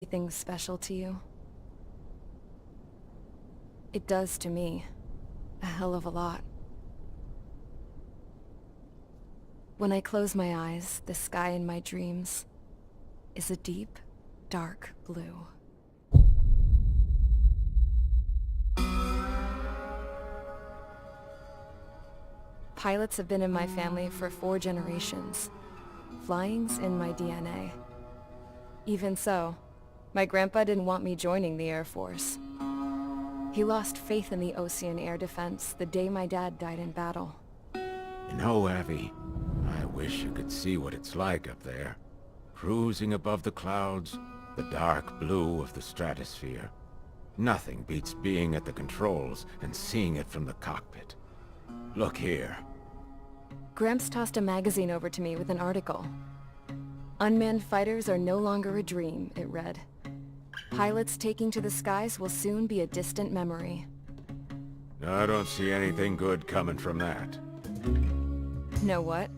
Anything special to you? It does to me. A hell of a lot. When I close my eyes, the sky in my dreams is a deep, dark blue. Pilots have been in my family for 4 generations. Flying's in my DNA. Even so, my grandpa didn't want me joining the Air Force. He lost faith in the Ocean Air Defense the day my dad died in battle. You know, Abby, I wish you could see what it's like up there. Cruising above the clouds, the dark blue of the stratosphere. Nothing beats being at the controls and seeing it from the cockpit. Look here. Gramps tossed a magazine over to me with an article. Unmanned fighters are no longer a dream, it read. Pilots taking to the skies will soon be a distant memory. I don't see anything good coming from that. Know what?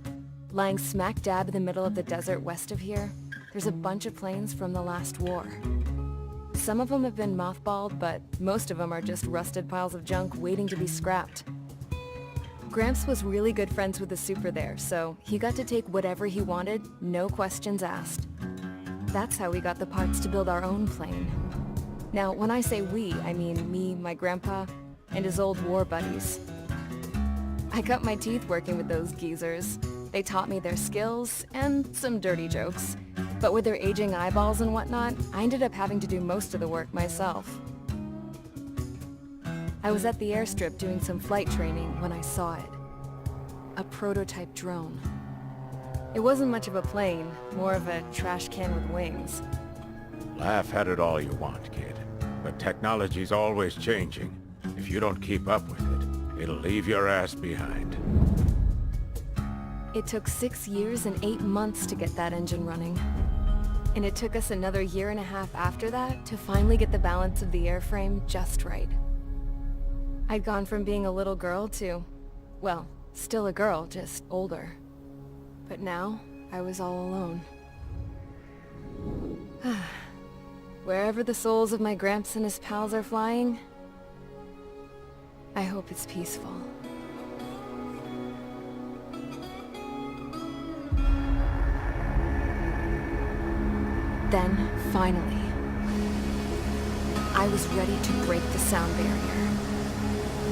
Lying smack dab in the middle of the desert west of here, there's a bunch of planes from the last war. Some of them have been mothballed, but most of them are just rusted piles of junk waiting to be scrapped. Gramps was really good friends with the super there, so he got to take whatever he wanted, no questions asked. That's how we got the parts to build our own plane. Now, when I say we, I mean me, my grandpa, and his old war buddies. I cut my teeth working with those geezers. They taught me their skills, and some dirty jokes. But with their aging eyeballs and whatnot, I ended up having to do most of the work myself. I was at the airstrip doing some flight training when I saw it. A prototype drone. It wasn't much of a plane, more of a trash can with wings. Laugh at it all you want, kid. But technology's always changing. If you don't keep up with it, it'll leave your ass behind. It took 6 years and 8 months to get that engine running. And it took us another 1.5 years after that to finally get the balance of the airframe just right. I'd gone from being a little girl to, well, still a girl, just older. But now, I was all alone. Wherever the souls of my Gramps and his pals are flying, I hope it's peaceful. Then, finally, I was ready to break the sound barrier.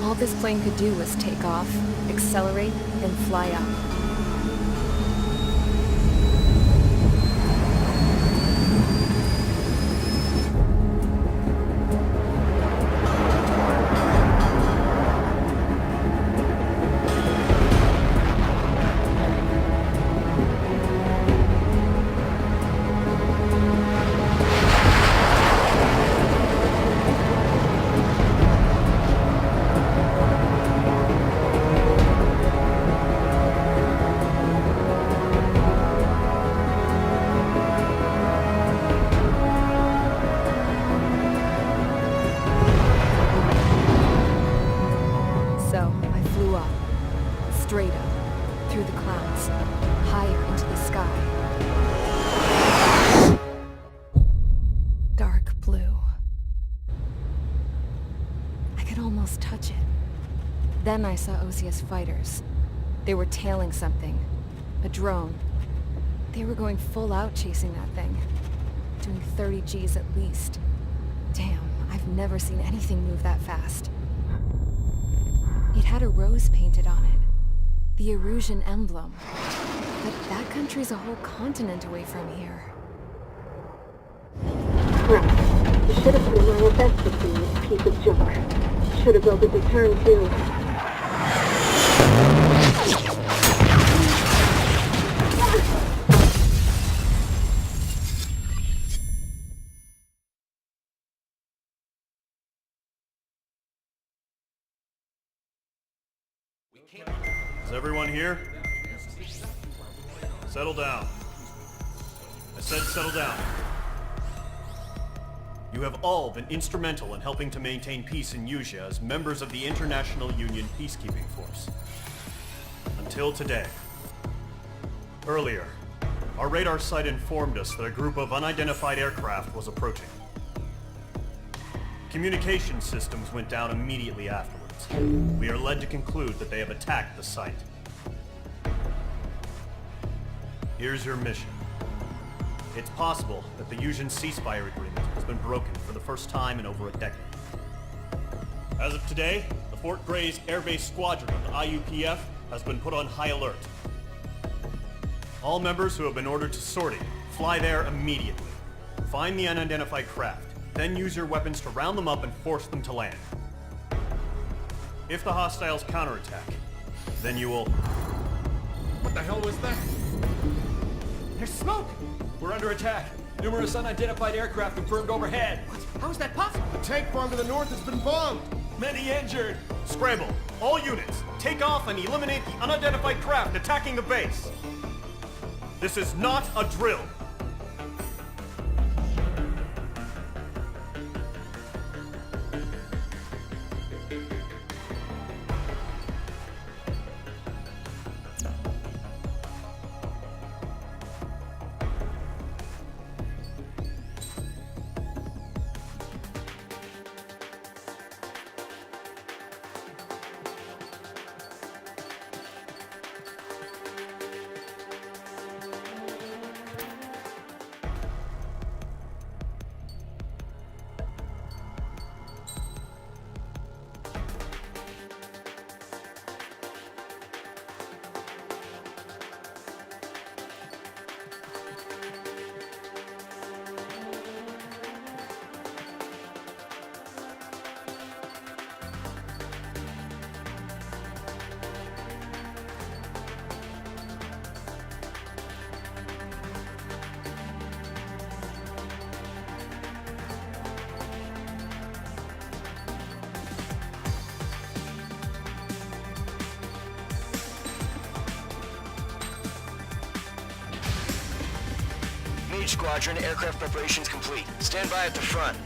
All this plane could do was take off, accelerate, and fly up. So, I flew up, straight up, through the clouds, higher into the sky. Dark blue. I could almost touch it. Then I saw Osia's fighters. They were tailing something. A drone. They were going full out chasing that thing. Doing 30 Gs at least. Damn, I've never seen anything move that fast. It had a rose painted on it. The Erusian emblem. But that country's a whole continent away from here. Right. You should have put in my investment in this piece of junk. Should have built a deterrent too. Is everyone here? Settle down. I said settle down. You have all been instrumental in helping to maintain peace in Usea as members of the International Union Peacekeeping Force. Until today. Earlier, Our radar site informed us that a group of unidentified aircraft was approaching. Communication systems went down immediately afterwards. We are led to conclude that they have attacked the site. Here's your mission. It's possible that the Yuuzhan ceasefire agreement has been broken for the first time in over a decade. As of today, the Fort Grays Air Base Squadron of the IUPF has been put on high alert. All members who have been ordered to sortie, fly there immediately. Find the unidentified craft, then use your weapons to round them up and force them to land. If the hostiles counterattack, then you will... What the hell was that? There's smoke! We're under attack. Numerous unidentified aircraft confirmed overhead. What? How is that possible? The tank farm to the north has been bombed! Many injured. Scramble! All units, take off and eliminate the unidentified craft attacking the base! This is not a drill! Mage Squadron, aircraft preparations complete. Stand by at the front.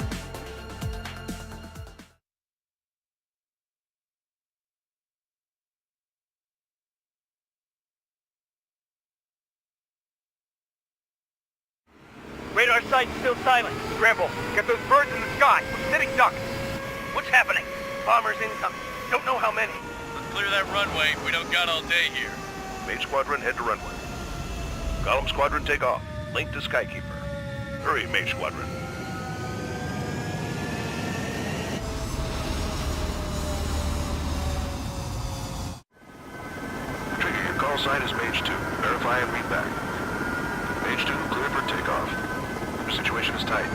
Radar site's still silent. Scramble. Get those birds in the sky. We're sitting ducks. What's happening? Bombers incoming. Don't know how many. Let's clear that runway. We don't got all day here. Mage Squadron, head to runway. Column Squadron, take off. Link to Skykeeper. Hurry, Mage Squadron. Trigger, your call sign is Mage 2. Verify and read back. Mage 2, clear for takeoff. Your situation is tight.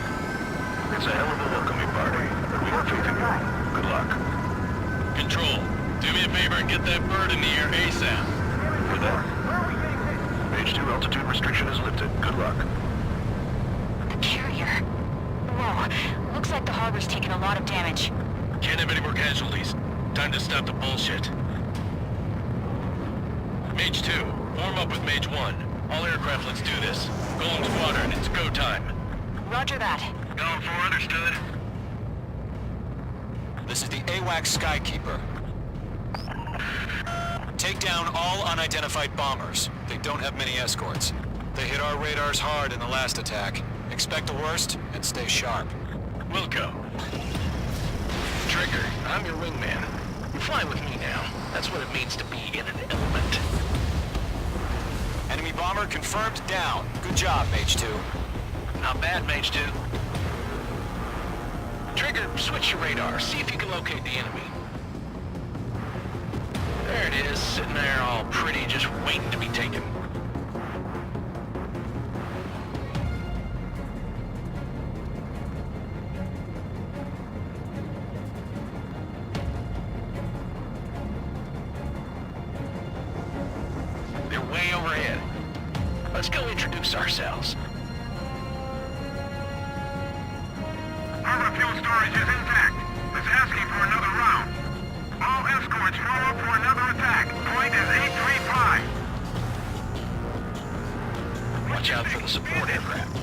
It's a hell of a welcoming party, but we have faith in you. Good luck. Control, do me a favor and get that bird in the air ASAP. For that. Mage 2, altitude restriction is lifted. Good luck. The carrier. Whoa. Looks like the harbor's taken a lot of damage. Can't have any more casualties. Time to stop the bullshit. Mage 2, form up with Mage 1. All aircraft, let's do this. Golem Squadron, it's go time. Roger that. Going for understood. This is the AWACS Skykeeper. Take down all unidentified bombers. They don't have many escorts. They hit our radars hard in the last attack. Expect the worst and stay sharp. Wilco. Trigger, I'm your wingman. You fly with me now. That's what it means to be in an element. Enemy bomber confirmed down. Good job, Mage 2. Not bad, Mage 2. Trigger, switch your radar. See if you can locate the enemy. There it is, sitting there all pretty, just waiting to be taken. They're way overhead. Let's go introduce ourselves. Our fuel storage is intact. It's asking for another round. All escorts form up for another attack. Point is 835. Watch out for the support aircraft.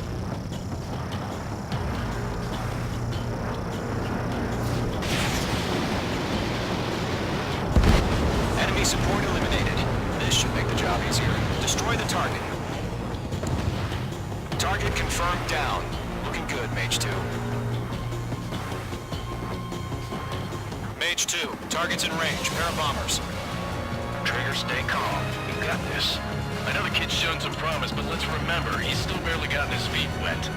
Enemy support eliminated. This should make the job easier. Destroy the target. Target confirmed down. Looking good, Mage 2. Mage 2, target's in range. Pair of bombers. Trigger, stay calm. You got this. I know the kid's shown some promise, but let's remember, he's still barely gotten his feet wet.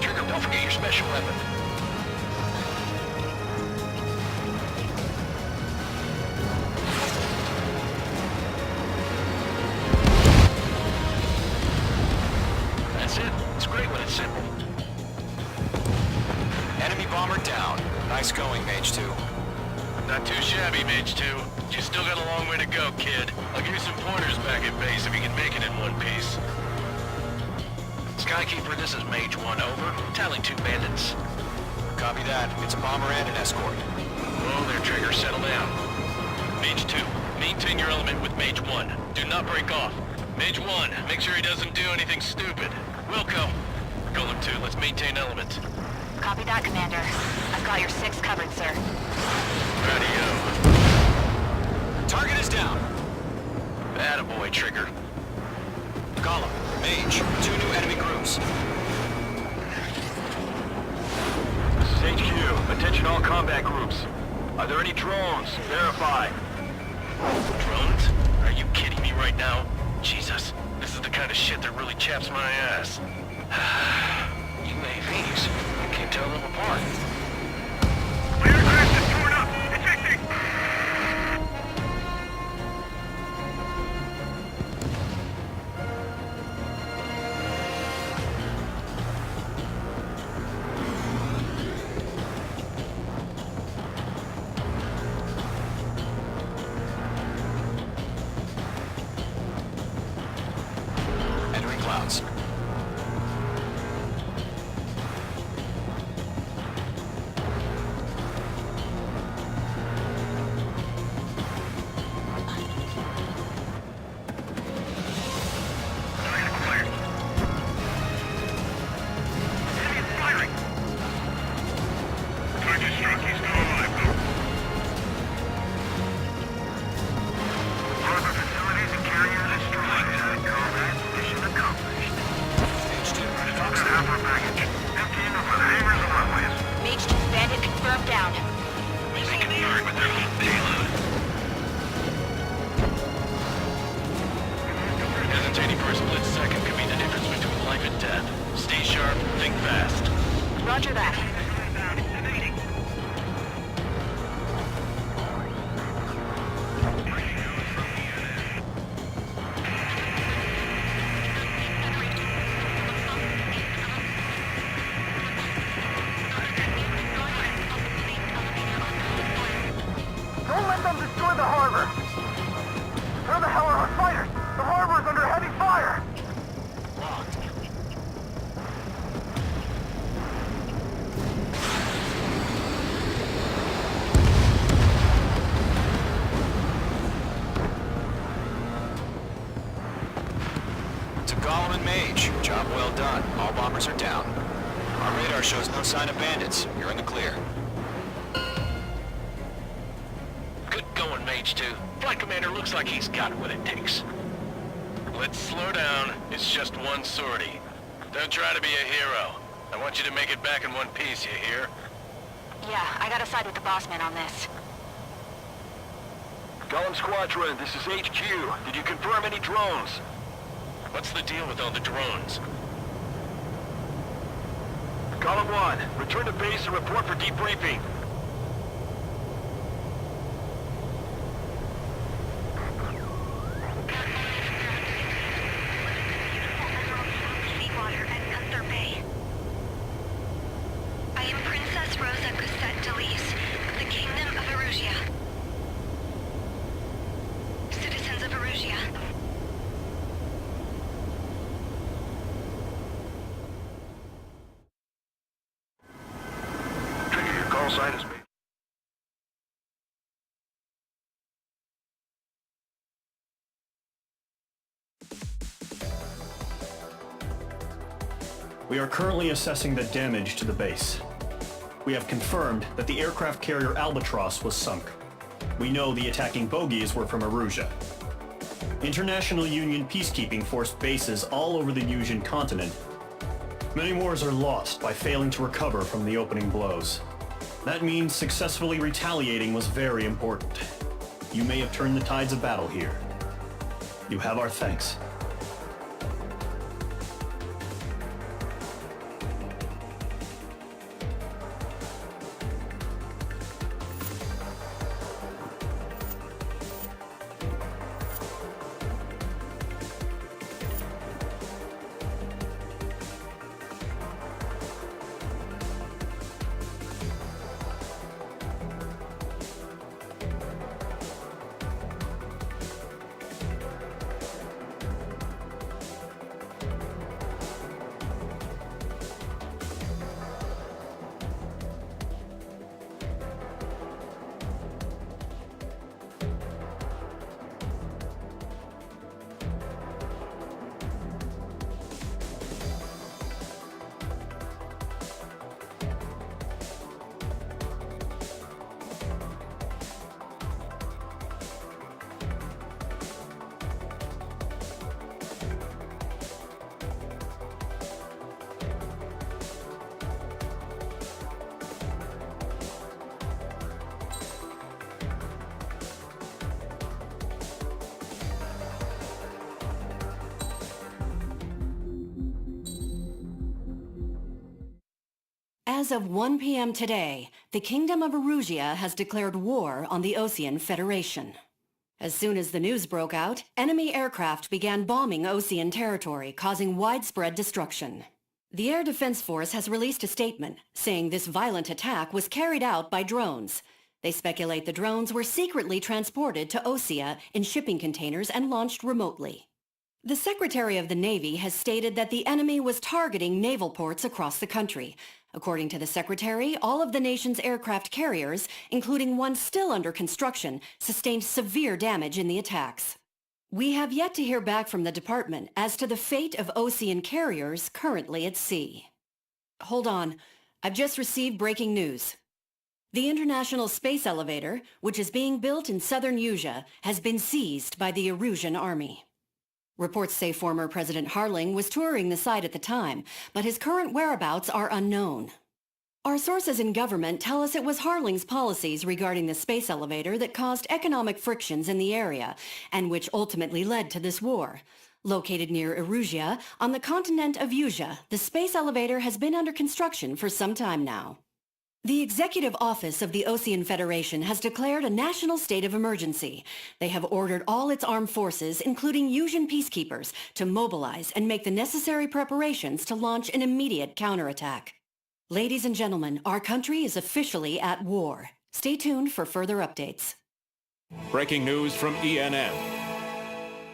Trigger, don't forget your special weapon. That's it. It's great when it's simple. Enemy bomber down. Nice going, Mage 2. Not too shabby, Mage 2. You still got a long way to go, kid. I'll give you some pointers back at base if you can make it in one piece. Skykeeper, this is Mage 1, over. Tallying 2 bandits. Copy that. It's a bomber and an escort. Whoa there, Trigger. Settle down. Mage 2, maintain your element with Mage 1. Do not break off. Mage 1, make sure he doesn't do anything stupid. Wilco. Golem 2, let's maintain element. Copy that, Commander. I've got your 6 covered, sir. Radio. Target is down. Attaboy, Trigger. Golem, Mage, 2 new enemy groups. This is HQ. Attention all combat groups. Are there any drones? Verify. Drones? Are you kidding me right now? Jesus, this is the kind of shit that really chaps my ass. UAVs. You can't tell them apart. Aircraft is torn up! Ejecting! Entering clouds. Mage 2 bandit confirmed down. Hesitating for a split second could be the difference between life and death. Stay sharp, think fast. Roger that. Don't let them destroy the harbor! Where the hell are our fighters? The harbor is under heavy fire! To Golem and Mage. Job well done. All bombers are down. Our radar shows no sign of bandits. You're in the clear. Good going, Mage 2. Flight Commander looks like he's got what it takes. Let's slow down. It's just one sortie. Don't try to be a hero. I want you to make it back in one piece, you hear? Yeah, I gotta side with the boss man on this. Golem Squadron, this is HQ. Did you confirm any drones? What's the deal with all the drones? Golem 1, return to base and report for debriefing. I am Princess Rosa Cosette Delise of the Kingdom of Erusia. Citizens of Erusia. Trigger, your call sign is made. We are currently assessing the damage to the base. We have confirmed that the aircraft carrier Albatross was sunk. We know the attacking bogies were from Erusia. International Union peacekeeping forced bases all over the Yusian continent. Many wars are lost by failing to recover from the opening blows. That means successfully retaliating was very important. You may have turned the tides of battle here. You have our thanks. As of 1 p.m. today, the Kingdom of Erusia has declared war on the Osean Federation. As soon as the news broke out, enemy aircraft began bombing Osean territory, causing widespread destruction. The Air Defense Force has released a statement saying this violent attack was carried out by drones. They speculate the drones were secretly transported to Osea in shipping containers and launched remotely. The Secretary of the Navy has stated that the enemy was targeting naval ports across the country. According to the Secretary, all of the nation's aircraft carriers, including one still under construction, sustained severe damage in the attacks. We have yet to hear back from the department as to the fate of Osean carriers currently at sea. Hold on. I've just received breaking news. The International Space Elevator, which is being built in southern Yusia, has been seized by the Erusian army. Reports say former President Harling was touring the site at the time, but his current whereabouts are unknown. Our sources in government tell us it was Harling's policies regarding the space elevator that caused economic frictions in the area, and which ultimately led to this war. Located near Erusia, on the continent of Yusia, the space elevator has been under construction for some time now. The Executive Office of the Osean Federation has declared a national state of emergency. They have ordered all its armed forces, including Yusian peacekeepers, to mobilize and make the necessary preparations to launch an immediate counterattack. Ladies and gentlemen, our country is officially at war. Stay tuned for further updates. Breaking news from ENN.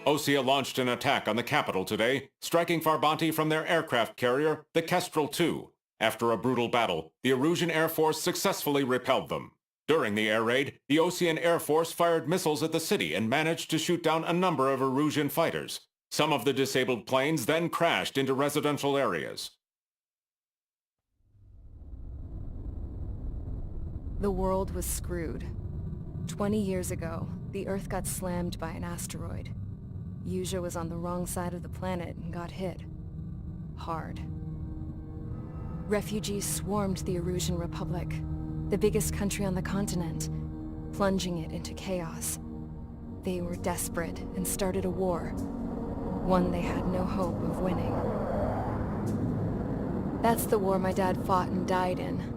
Osea launched an attack on the capital today, striking Farbanti from their aircraft carrier, the Kestrel II. After a brutal battle, the Erusian Air Force successfully repelled them. During the air raid, the Osean Air Force fired missiles at the city and managed to shoot down a number of Erusian fighters. Some of the disabled planes then crashed into residential areas. The world was screwed. 20 years ago, the Earth got slammed by an asteroid. Yusia was on the wrong side of the planet and got hit. Hard. Refugees swarmed the Erusian Republic, the biggest country on the continent, plunging it into chaos. They were desperate and started a war, one they had no hope of winning. That's the war my dad fought and died in.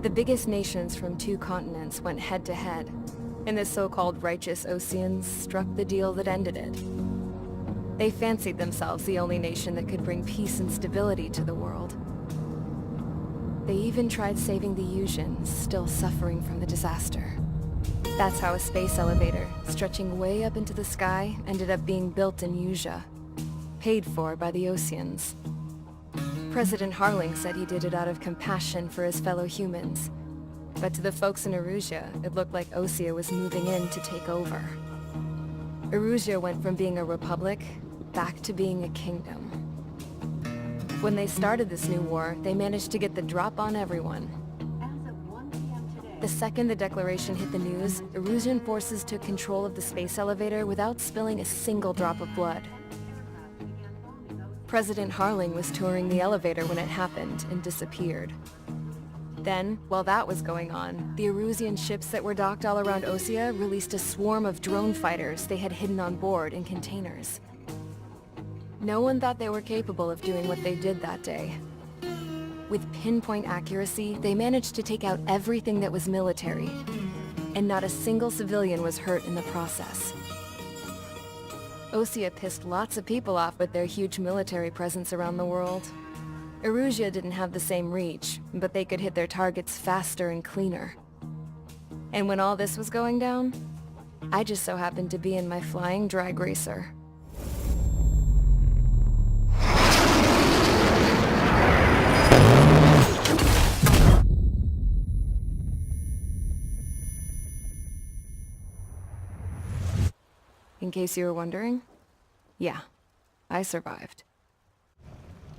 The biggest nations from 2 continents went head-to-head, and the so-called righteous Oseans struck the deal that ended it. They fancied themselves the only nation that could bring peace and stability to the world. They even tried saving the Yusians, still suffering from the disaster. That's how a space elevator, stretching way up into the sky, ended up being built in Yusia, paid for by the Oseans. President Harling said he did it out of compassion for his fellow humans. But to the folks in Erusia, it looked like Osea was moving in to take over. Erusia went from being a republic back to being a kingdom. When they started this new war, they managed to get the drop on everyone. The second the declaration hit the news, Erusian forces took control of the space elevator without spilling a single drop of blood. President Harling was touring the elevator when it happened and disappeared. Then, while that was going on, the Erusian ships that were docked all around Osea released a swarm of drone fighters they had hidden on board in containers. No one thought they were capable of doing what they did that day. With pinpoint accuracy, they managed to take out everything that was military, and not a single civilian was hurt in the process. Osea pissed lots of people off with their huge military presence around the world. Erusia didn't have the same reach, but they could hit their targets faster and cleaner. And when all this was going down, I just so happened to be in my flying drag racer. In case you were wondering, yeah, I survived.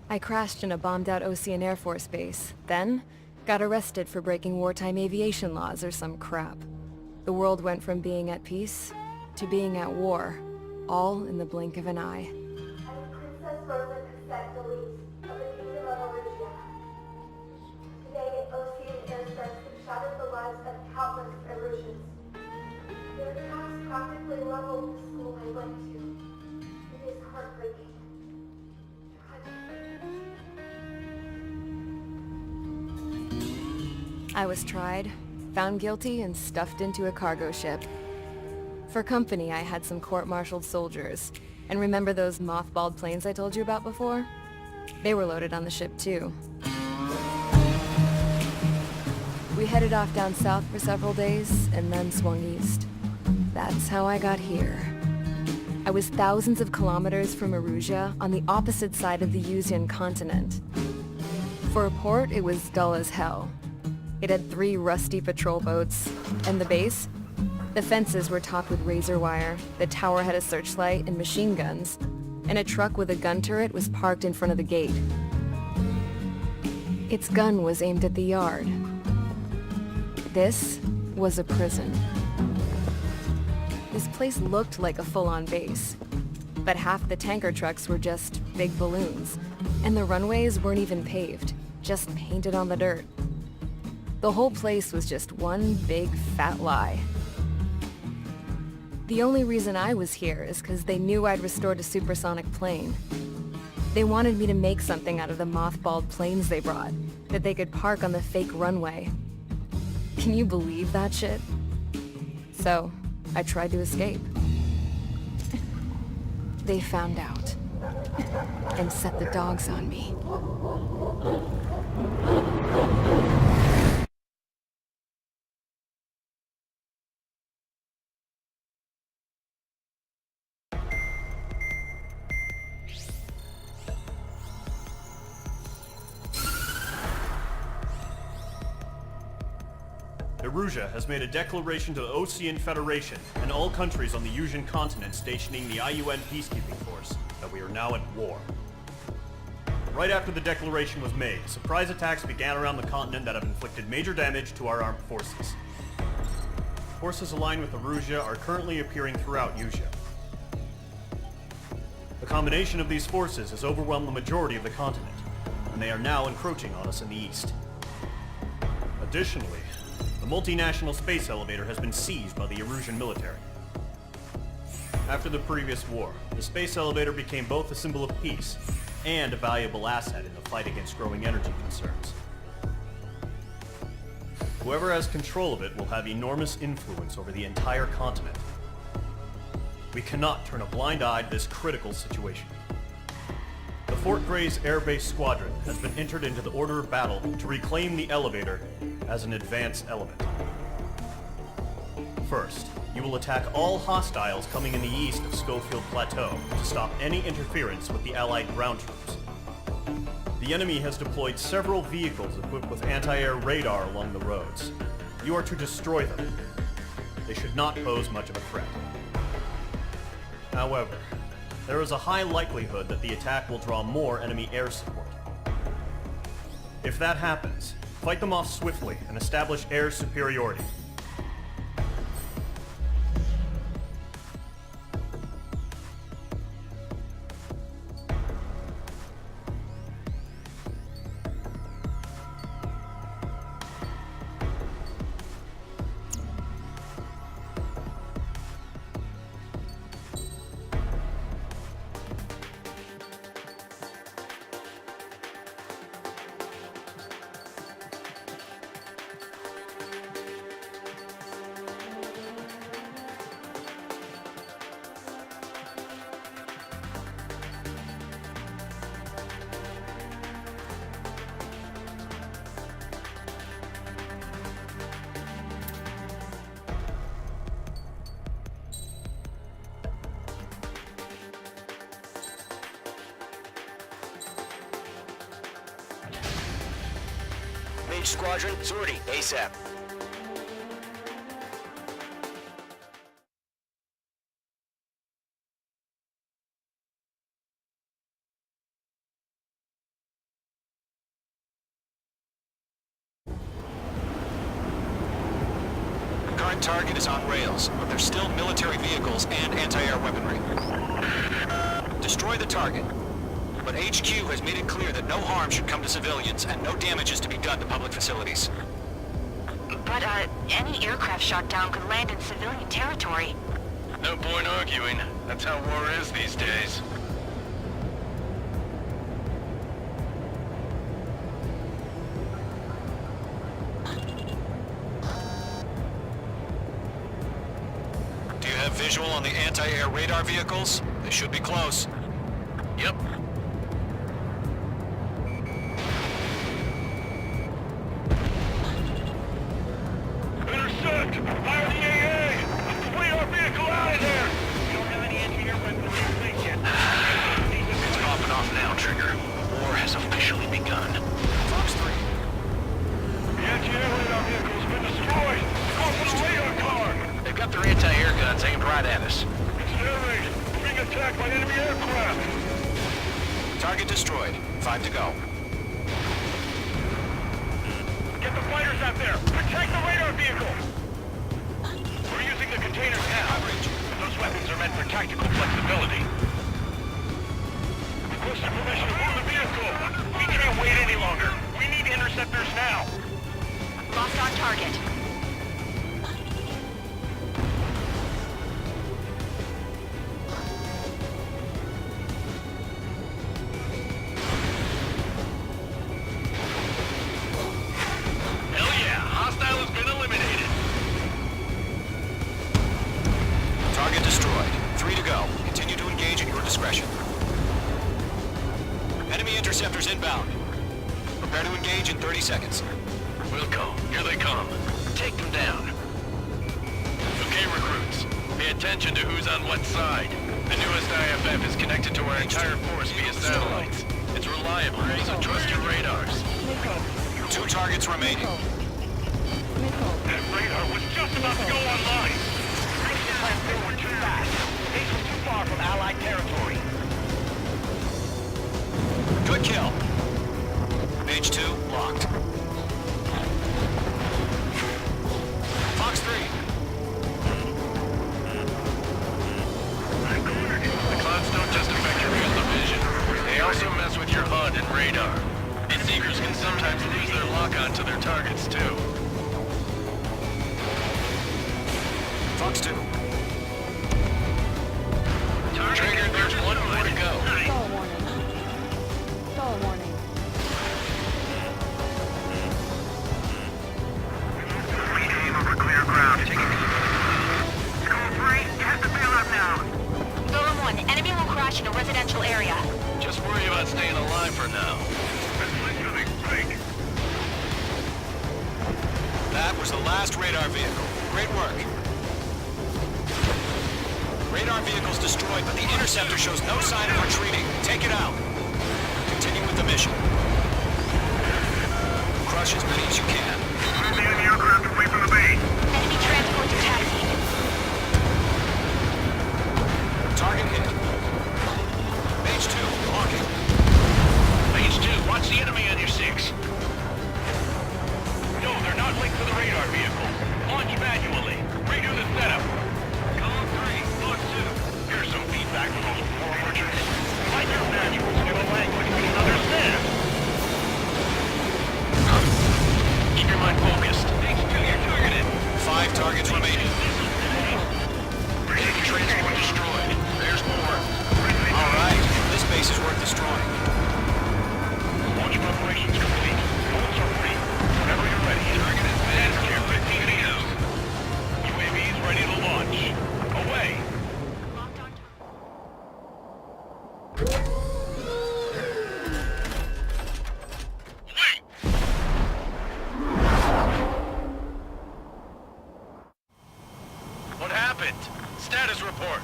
I crashed in a bombed-out Osean Air Force base, then got arrested for breaking wartime aviation laws or some crap. The world went from being at peace to being at war, all in the blink of an eye. Princess Rosa Cassette Delete of the Kingdom of Erusia. Today, Osean airstrikes have shattered the lives of countless Erusians. Their attacks practically leveled the school I went to. It is heartbreaking. I was tried, found guilty, and stuffed into a cargo ship. For company, I had some court-martialed soldiers. And remember those mothballed planes I told you about before? They were loaded on the ship too. We headed off down south for several days, and then swung east. That's how I got here. I was thousands of kilometers from Erusia, on the opposite side of the Usian continent. For a port, it was dull as hell. It had 3 rusty patrol boats, and the base? The fences were topped with razor wire, the tower had a searchlight and machine guns, and a truck with a gun turret was parked in front of the gate. Its gun was aimed at the yard. This was a prison. This place looked like a full-on base, but half the tanker trucks were just big balloons, and the runways weren't even paved, just painted on the dirt. The whole place was just one big fat lie. The only reason I was here is because they knew I'd restored a supersonic plane. They wanted me to make something out of the mothballed planes they brought, that they could park on the fake runway. Can you believe that shit? So, I tried to escape. They found out, and set the dogs on me. Erusia has made a declaration to the Osean Federation and all countries on the Usian continent stationing the IUN peacekeeping force that we are now at war. Right after the declaration was made, surprise attacks began around the continent that have inflicted major damage to our armed forces. Forces aligned with Erusia are currently appearing throughout Usia. The combination of these forces has overwhelmed the majority of the continent, and they are now encroaching on us in the east. Additionally, the multinational space elevator has been seized by the Erusian military. After the previous war, the space elevator became both a symbol of peace and a valuable asset in the fight against growing energy concerns. Whoever has control of it will have enormous influence over the entire continent. We cannot turn a blind eye to this critical situation. The Fort Gray's Air Base Squadron has been entered into the order of battle to reclaim the elevator as an advance element. First, you will attack all hostiles coming in the east of Schofield Plateau to stop any interference with the Allied ground troops. The enemy has deployed several vehicles equipped with anti-air radar along the roads. You are to destroy them. They should not pose much of a threat. However, there is a high likelihood that the attack will draw more enemy air support. If that happens, Fight them off swiftly and establish air superiority. Mage Squadron, sortie, ASAP. Current target is on rails, but there's still military vehicles and anti-air weaponry. Destroy the target. But HQ has made it clear that no harm should come to civilians and no damage is to be done to public facilities. But, any aircraft shot down could land in civilian territory. No point arguing. That's how war is these days. Do you have visual on the anti-air radar vehicles? They should be close. Yep. Intercept! Fire the AA! Flee our vehicle out of there! We don't have any anti-air weapons in place yet. It's popping off now, Trigger. War has officially begun. Fox 3. The anti-air radar vehicle's been destroyed! Go for the radar car! They've got their anti-air guns aimed right at us. It's air raid! We're being attacked by enemy aircraft! Target destroyed. 5 to go. Get the fighters out there! Protect the radar vehicle! We're using the containers now. Those weapons are meant for tactical flexibility. Requesting permission to move the vehicle! We can't wait any longer! We need interceptors now! Lost on target. Hell yeah! Hostile has been eliminated. Target destroyed. 3 to go. Continue to engage at your discretion. Enemy interceptors inbound. Prepare to engage in 30 seconds. Wilco, here they come. Take them down. Okay, recruits. Pay attention to who's on what side. The newest IFF is connected to our entire force via satellites. It's reliable, so trust your radars. 2 targets remaining. That radar was just about to go online! Russian plan forward too fast. Base was too far from Allied territory. Good kill. Mage 2 locked. Fox 3. The clouds don't just affect your field of vision. They also mess with your HUD and radar. And seekers can sometimes lose their lock-on to their targets, too. Fox 2. Trigger, there's one more to go. Stall warning. Stall warning. Aim over clear ground. Take it. Call 3, you have to bail out now. Golem 1, enemy will crash in a residential area. Just worry about staying alive for now. That was the last radar vehicle. Great work. Radar vehicle's destroyed, but the interceptor shows no sign of retreating. Take it out. Continue with the mission. Crush as many as you can. Move the enemy aircraft away from the base. Enemy transport to taxi. Target hit. Mage 2, locking. Mage 2, watch the enemy on your 6. 5 targets remaining. Enemy transport destroyed. There's more. All right, this base is worth destroying. Launch preparations complete. Bolts are free. Whenever you're ready. Target is dead. Clear 15 meters. UAVs ready to launch. Away. What happened? Status report.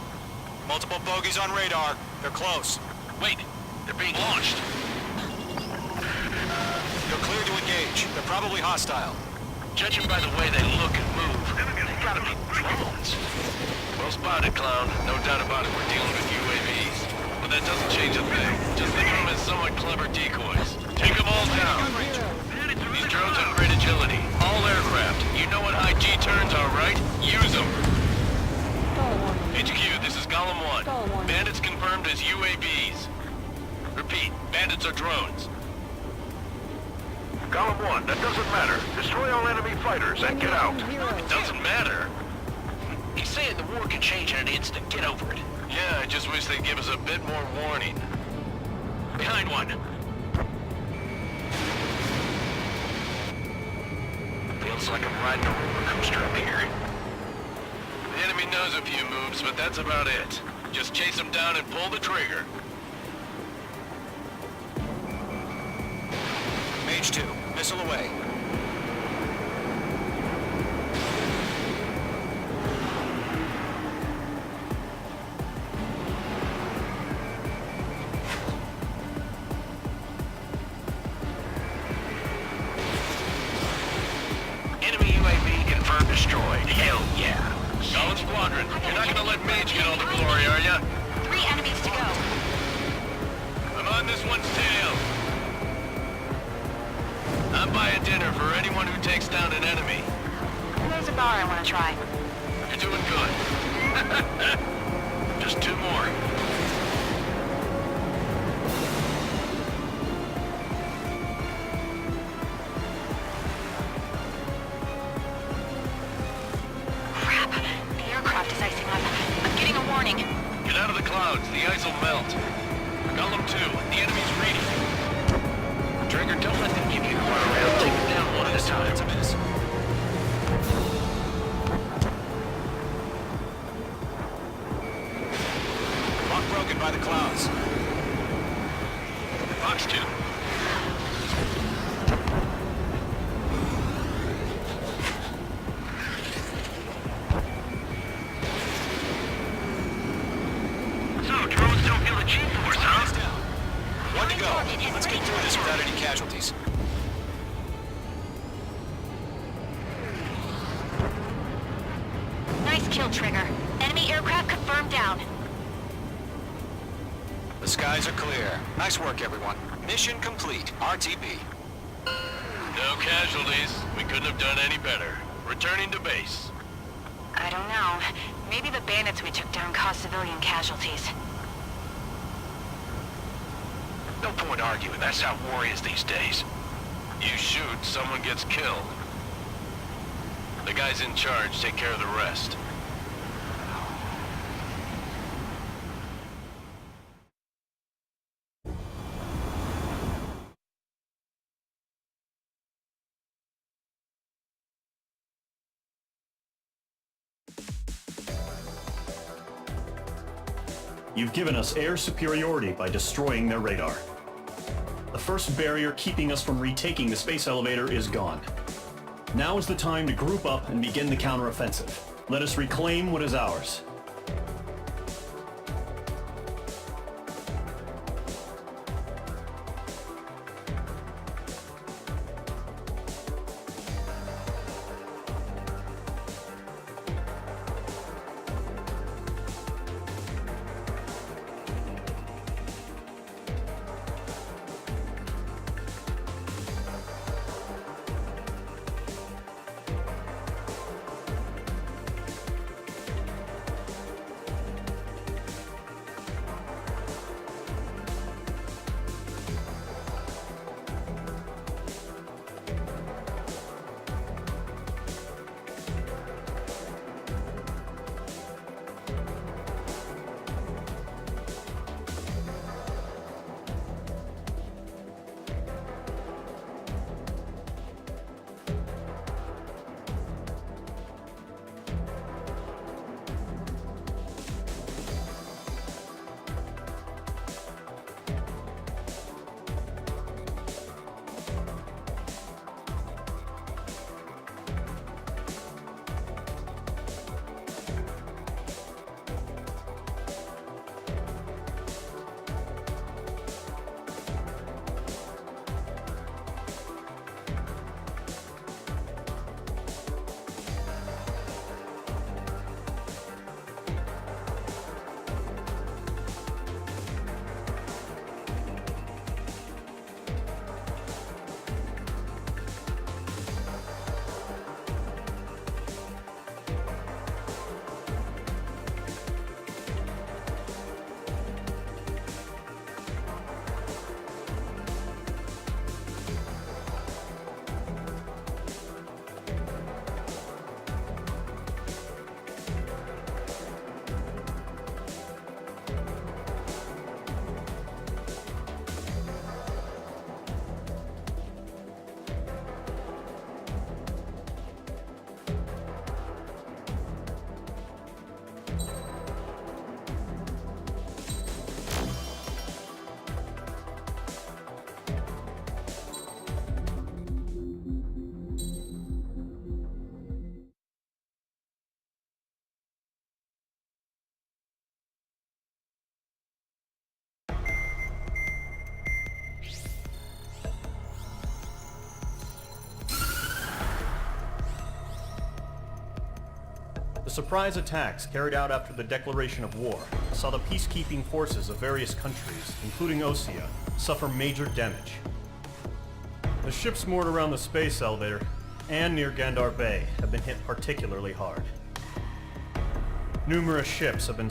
Multiple bogeys on radar. They're close. Wait, they're being launched. You're clear to engage. They're probably hostile. Judging by the way they look and move, they gotta be drones. Well spotted, clown. No doubt about it, we're dealing with UAVs. But that doesn't change a thing. Just think of them as somewhat clever decoys. Take them all down. These drones have great agility. All aircraft. You know what high G turns are, right? Use them. HQ, this is Golem 1. Bandits confirmed as UAVs. Repeat, bandits are drones. Golem 1, that doesn't matter. Destroy all enemy fighters and get out. It doesn't matter. He's saying the war can change in an instant. Get over it. Yeah, I just wish they'd give us a bit more warning. Behind one. Feels like I'm riding a roller coaster up here. The enemy knows a few moves, but that's about it. Just chase them down and pull the trigger. Mage 2, missile away. Enemy UAV confirmed destroyed. Hell yeah. Golem Squadron, you're not gonna let Mage get all the glory, are ya? 3 enemies to go. I'm on this one's tail. I'm buying dinner for anyone who takes down an enemy. There's a bar I want to try. You're doing good. Just 2 more. Crap. The aircraft is icing up. I'm getting a warning. Get out of the clouds, the ice will melt. Golem 2, the enemy's reading. Trigger, don't let them give you a runaround. Take them down one at a time. It's a miss. Lock broken by the clouds. Fox 2. So, drones don't feel the G-force, huh? Eyes down. 1 to go. Let's get through this without any casualties. Nice kill, Trigger. Enemy aircraft confirmed down. The skies are clear. Nice work, everyone. Mission complete. RTB. No casualties. We couldn't have done any better. Returning to base. I don't know. Maybe the bandits we took down caused civilian casualties. No point arguing. That's how war is these days. You shoot, someone gets killed. The guys in charge take care of the rest. You've given us air superiority by destroying their radar. The first barrier keeping us from retaking the space elevator is gone. Now is the time to group up and begin the counteroffensive. Let us reclaim what is ours. surprise attacks carried out after the declaration of war saw the peacekeeping forces of various countries, including Osea, suffer major damage. The ships moored around the space elevator and near Gandar Bay have been hit particularly hard. Numerous ships have been